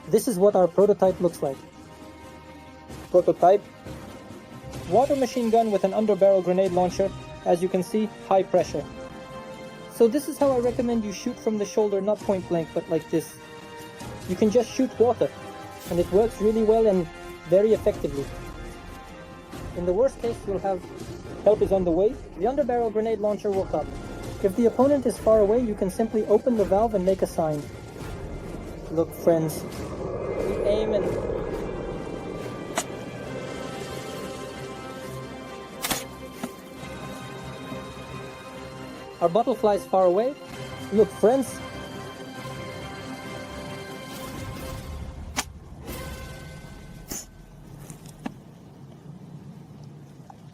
This is what our prototype looks like. Prototype. Water machine gun with an underbarrel grenade launcher. As you can see, high pressure. So this is how I recommend you shoot from the shoulder, not point blank, but like this. You can just shoot water, and it works really well and very effectively. In the worst case, you'll have help is on the way. The underbarrel grenade launcher will come. If the opponent is far away, you can simply open the valve and make a sign. Look, friends, we aim and our bottle flies far away. Look, friends.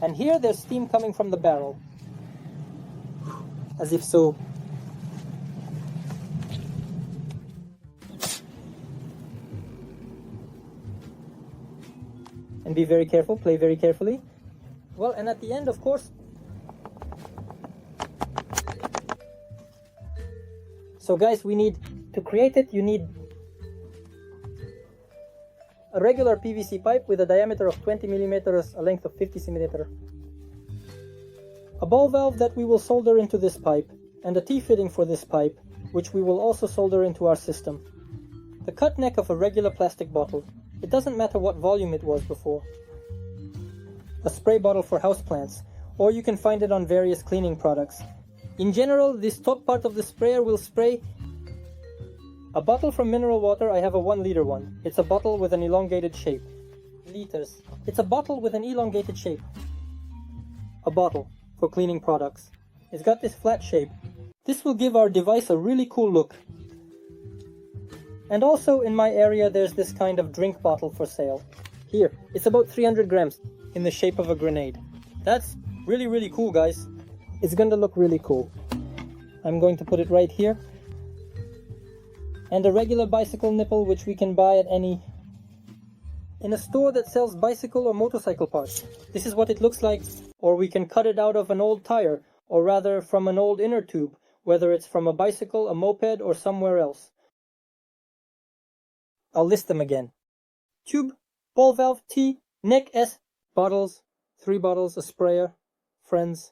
And here there's steam coming from the barrel. As if so. And be very careful, play very carefully. Well, and at the end, of course, so guys, we need to create it, you need a regular PVC pipe with a diameter of 20 millimeters, a length of 50 centimeters. A ball valve that we will solder into this pipe, and a T-fitting for this pipe, which we will also solder into our system. The cut neck of a regular plastic bottle. It doesn't matter what volume it was before. A spray bottle for houseplants, or you can find it on various cleaning products. In general, this top part of the sprayer will spray a bottle from mineral water. I have a 1 liter one. It's a bottle with an elongated shape. Liters. It's a bottle with an elongated shape. A bottle for cleaning products. It's got this flat shape. This will give our device a really cool look. And also in my area there's this kind of drink bottle for sale. Here, it's about 300 grams in the shape of a grenade. That's really cool, guys. It's going to look really cool. I'm going to put it right here. And a regular bicycle nipple, which we can buy at in a store that sells bicycle or motorcycle parts. This is what it looks like. Or we can cut it out of an old tire, or rather from an old inner tube, whether it's from a bicycle, a moped, or somewhere else. I'll list them again. Tube, ball valve, T, neck, S, bottles, 3 bottles, a sprayer, friends.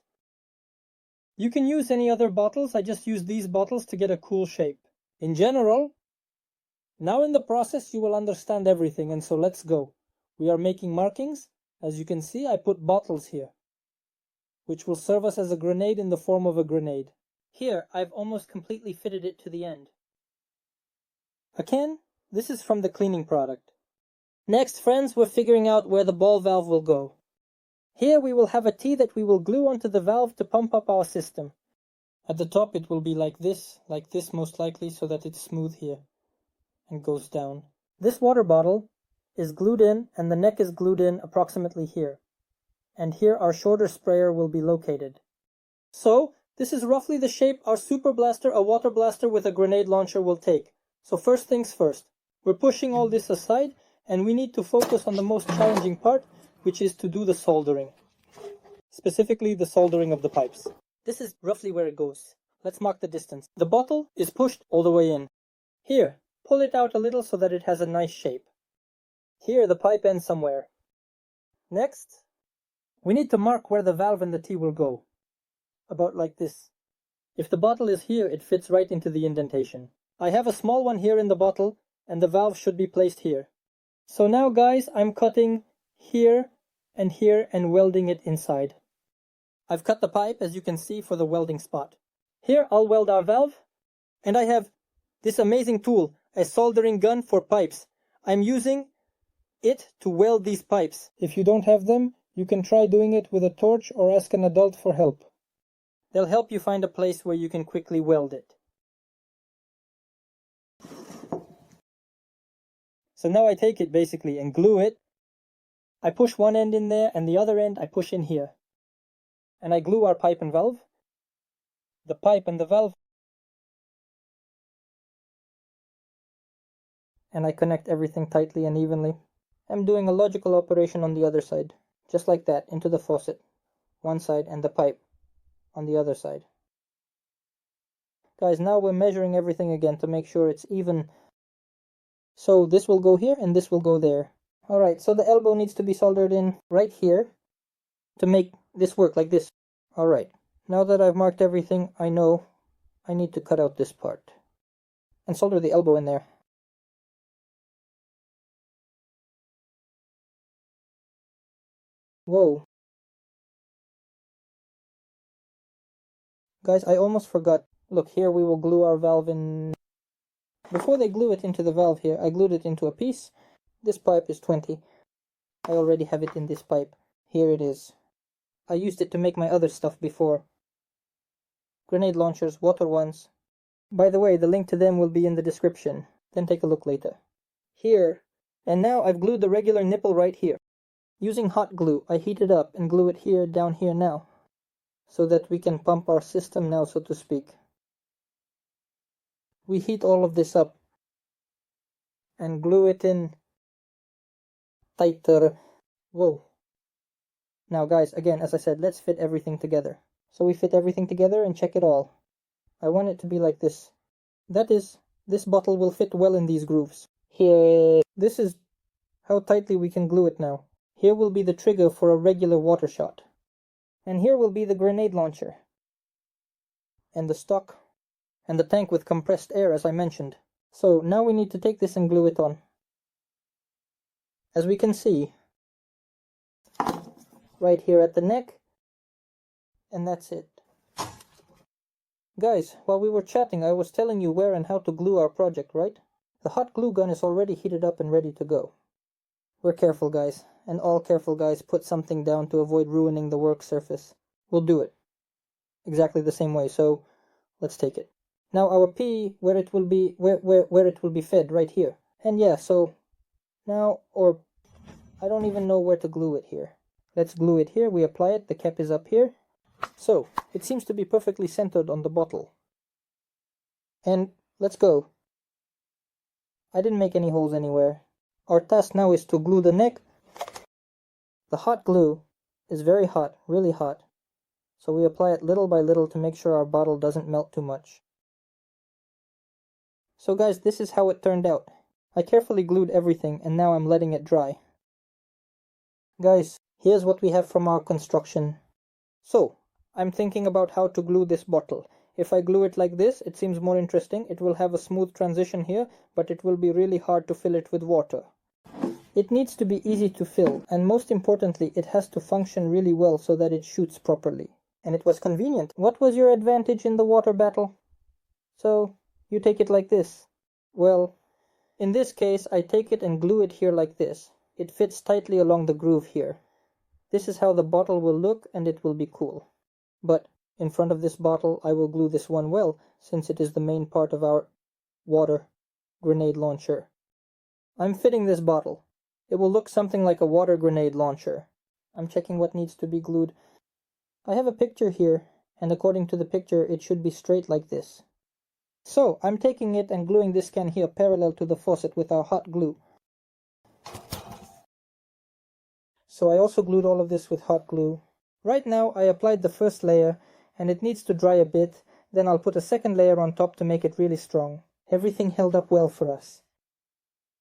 You can use any other bottles, I just use these bottles to get a cool shape. In general, now in the process you will understand everything, and so let's go. We are making markings. As you can see, I put bottles here, which will serve us as a grenade in the form of a grenade. Here, I've almost completely fitted it to the end. A can, this is from the cleaning product. Next, friends, we're figuring out where the ball valve will go. Here we will have a T that we will glue onto the valve to pump up our system. At the top it will be like this most likely, so that it's smooth here and goes down. This water bottle is glued in, and the neck is glued in approximately here. And here our shorter sprayer will be located. So this is roughly the shape our super blaster, a water blaster with a grenade launcher, will take. So first things first, we're pushing all this aside, and we need to focus on the most challenging part, which is to do the soldering. Specifically the soldering of the pipes. This is roughly where it goes. Let's mark the distance. The bottle is pushed all the way in. Here, pull it out a little so that it has a nice shape. Here the pipe ends somewhere. Next, we need to mark where the valve and the T will go. About like this. If the bottle is here, it fits right into the indentation. I have a small one here in the bottle, and the valve should be placed here. So now, guys, I'm cutting here and welding it inside. I've cut the pipe, as you can see, for the welding spot. Here I'll weld our valve, and I have this amazing tool, a soldering gun for pipes. I'm using it to weld these pipes. If you don't have them, you can try doing it with a torch or ask an adult for help. They'll help you find a place where you can quickly weld it. So now I take it basically and glue it. I push one end in there, and the other end I push in here. And I glue our pipe and valve. The pipe and the valve. And I connect everything tightly and evenly. I'm doing a logical operation on the other side. Just like that, into the faucet. One side, and the pipe on the other side. Guys, now we're measuring everything again to make sure it's even So this will go here and this will go there. Alright, so the elbow needs to be soldered in right here to make this work like this. Alright, now that I've marked everything, I know I need to cut out this part and solder the elbow in there. Whoa. Guys, I almost forgot. Look, here we will glue our valve in. Before they glue it into the valve here, I glued it into a piece. This pipe is 20. I already have it in this pipe. Here it is. I used it to make my other stuff before. Grenade launchers, water ones. By the way, the link to them will be in the description. Then take a look later. Here. And now I've glued the regular nipple right here. Using hot glue, I heat it up and glue it here, down here now, so that we can pump our system now, so to speak. We heat all of this up and glue it in tighter. Whoa. Now guys, again, as I said, let's fit everything together. So we fit everything together and check it all. I want it to be like this. That is, this bottle will fit well in these grooves. Here, this is how tightly we can glue it now. Here will be the trigger for a regular water shot. And here will be the grenade launcher. And the stock. And the tank with compressed air, as I mentioned. So now we need to take this and glue it on. As we can see, right here at the neck. And that's it. Guys, while we were chatting, I was telling you where and how to glue our project, right? The hot glue gun is already heated up and ready to go. We're careful, guys, and all careful guys put something down to avoid ruining the work surface. We'll do it exactly the same way, so let's take it. Now our P, where it will be fed, right here. And yeah, so now, or I don't even know where to glue it here. Let's glue it here, we apply it, the cap is up here. So, it seems to be perfectly centered on the bottle. And let's go. I didn't make any holes anywhere. Our task now is to glue the neck. The hot glue is very hot, really hot. So we apply it little by little to make sure our bottle doesn't melt too much. So guys, this is how it turned out. I carefully glued everything and now I'm letting it dry. Guys, here's what we have from our construction. So, I'm thinking about how to glue this bottle. If I glue it like this, it seems more interesting. It will have a smooth transition here, but it will be really hard to fill it with water. It needs to be easy to fill, and most importantly, it has to function really well so that it shoots properly. And it was convenient. What was your advantage in the water battle? So, you take it like this. Well, in this case, I take it and glue it here like this. It fits tightly along the groove here. This is how the bottle will look, and it will be cool. But in front of this bottle, I will glue this one well, since it is the main part of our water grenade launcher. I'm fitting this bottle. It will look something like a water grenade launcher. I'm checking what needs to be glued. I have a picture here, and according to the picture, it should be straight like this. So, I'm taking it and gluing this can here parallel to the faucet with our hot glue. So I also glued all of this with hot glue. Right now I applied the first layer and it needs to dry a bit, then I'll put a second layer on top to make it really strong. Everything held up well for us.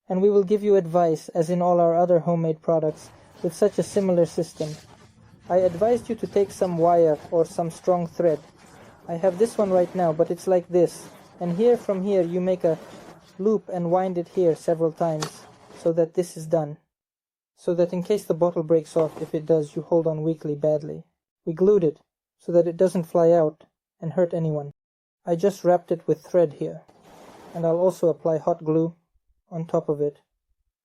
And we will give you advice, as in all our other homemade products, with such a similar system. I advised you to take some wire or some strong thread. I have this one right now, but it's like this. And here from here you make a loop and wind it here several times, so that this is done. So that in case the bottle breaks off, if it does, you hold on weakly badly. We glued it, so that it doesn't fly out and hurt anyone. I just wrapped it with thread here. And I'll also apply hot glue on top of it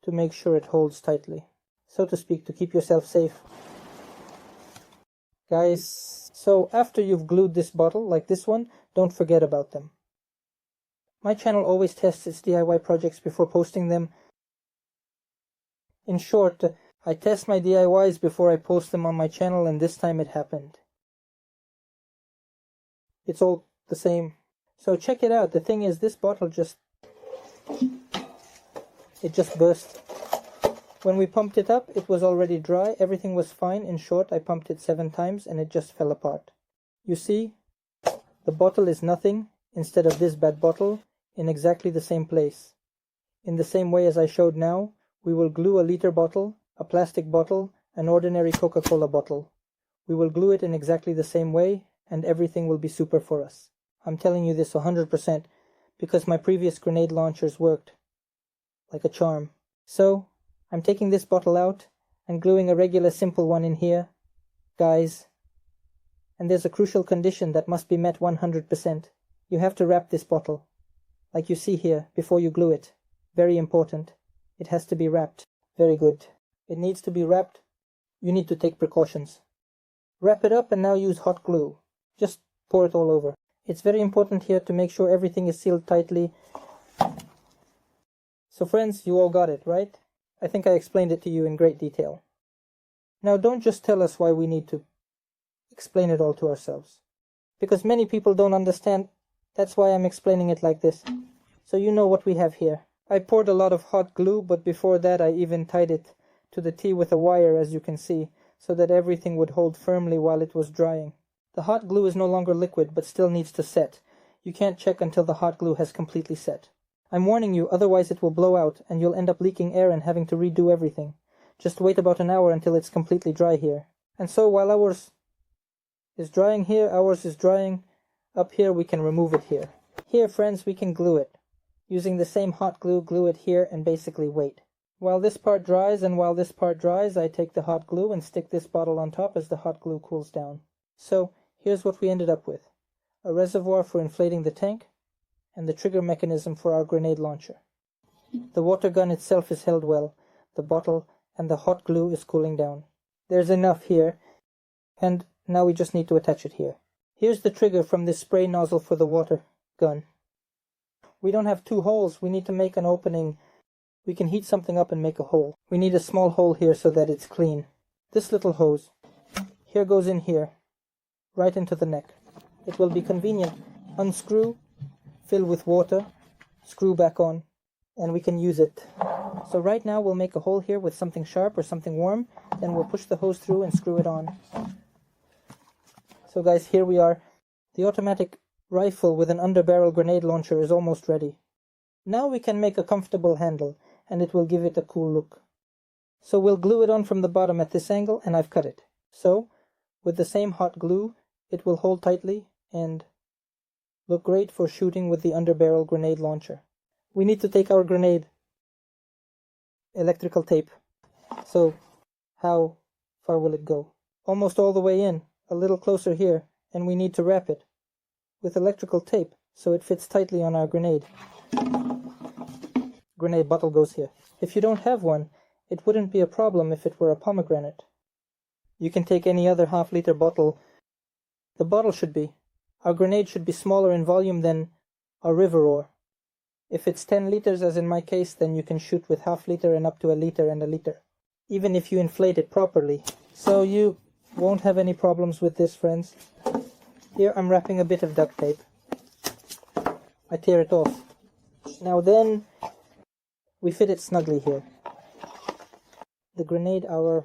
to make sure it holds tightly. So to speak, to keep yourself safe. Guys, so after you've glued this bottle, like this one, don't forget about them. My channel always tests its DIY projects before posting them. In short, I test my DIYs before I post them on my channel, and this time it happened. It's all the same. So check it out. The thing is, this bottle just burst. When we pumped it up, it was already dry. Everything was fine. In short, I pumped it 7 times and it just fell apart. You see, the bottle is nothing instead of this bad bottle in exactly the same place. In the same way as I showed now, we will glue a liter bottle, a plastic bottle, an ordinary Coca-Cola bottle. We will glue it in exactly the same way, and everything will be super for us. I'm telling you this 100% because my previous grenade launchers worked like a charm. So, I'm taking this bottle out and gluing a regular simple one in here, guys. And there's a crucial condition that must be met 100%. You have to wrap this bottle, like you see here, before you glue it. Very important. It has to be wrapped. Very good. It needs to be wrapped. You need to take precautions. Wrap it up and now use hot glue. Just pour it all over. It's very important here to make sure everything is sealed tightly. So friends, you all got it, right? I think I explained it to you in great detail. Now don't just tell us why we need to explain it all to ourselves. Because many people don't understand. That's why I'm explaining it like this. So you know what we have here. I poured a lot of hot glue, but before that I even tied it to the tea with a wire, as you can see, so that everything would hold firmly while it was drying. The hot glue is no longer liquid, but still needs to set. You can't check until the hot glue has completely set. I'm warning you, otherwise it will blow out, and you'll end up leaking air and having to redo everything. Just wait about an hour until it's completely dry here. And so while ours is drying here, ours is drying up here, we can remove it here. Here, friends, we can glue it. Using the same hot glue, glue it here and basically wait. While this part dries and while this part dries, I take the hot glue and stick this bottle on top as the hot glue cools down. So, here's what we ended up with. A reservoir for inflating the tank, and the trigger mechanism for our grenade launcher. The water gun itself is held well, the bottle and the hot glue is cooling down. There's enough here, and now we just need to attach it here. Here's the trigger from this spray nozzle for the water gun. We don't have two holes, we need to make an opening. We can heat something up and make a hole. We need a small hole here so that it's clean. This little hose here goes in here, right into the neck. It will be convenient. Unscrew, fill with water, screw back on, and we can use it. So right now we'll make a hole here with something sharp or something warm, then we'll push the hose through and screw it on. So guys, here we are. The automatic rifle with an underbarrel grenade launcher is almost ready. Now we can make a comfortable handle, and it will give it a cool look. So we'll glue it on from the bottom at this angle, and I've cut it. So, with the same hot glue, it will hold tightly and look great for shooting with the underbarrel grenade launcher. We need to take our grenade. Electrical tape. So, how far will it go? Almost all the way in, a little closer here, and we need to wrap it with electrical tape so it fits tightly on our grenade. Grenade bottle goes here. If you don't have one, it wouldn't be a problem if it were a pomegranate. You can take any other half-liter bottle. The bottle should be. Our grenade should be smaller in volume than a river roar. If it's 10 liters, as in my case, then you can shoot with half-liter and up to a liter and a liter, even if you inflate it properly. So you won't have any problems with this, friends. Here I'm wrapping a bit of duct tape. I tear it off. Now then, we fit it snugly here. The grenade, and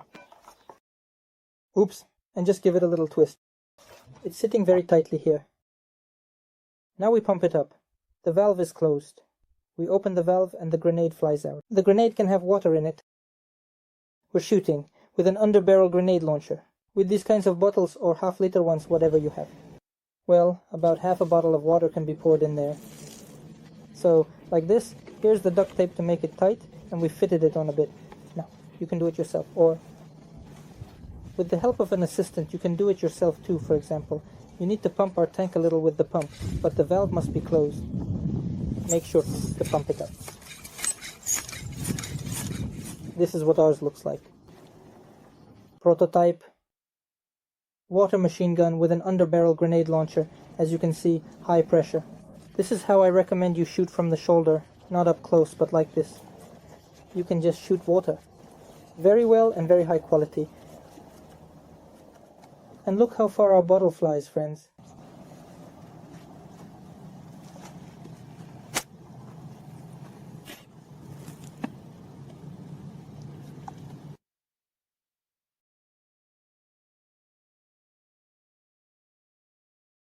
just give it a little twist. It's sitting very tightly here. Now we pump it up. The valve is closed. We open the valve and the grenade flies out. The grenade can have water in it. We're shooting with an underbarrel grenade launcher. With these kinds of bottles or half-liter ones, whatever you have. Well, about half a bottle of water can be poured in there. So, like this, here's the duct tape to make it tight, and we fitted it on a bit. Now, you can do it yourself, or with the help of an assistant, you can do it yourself too. For example, you need to pump our tank a little with the pump, but the valve must be closed. Make sure to pump it up. This is what ours looks like. Prototype. Water machine gun with an underbarrel grenade launcher. As you can see, high pressure. This is how I recommend you shoot from the shoulder, not up close, but like this. You can just shoot water. Very well and very high quality. And look how far our bottle flies, friends.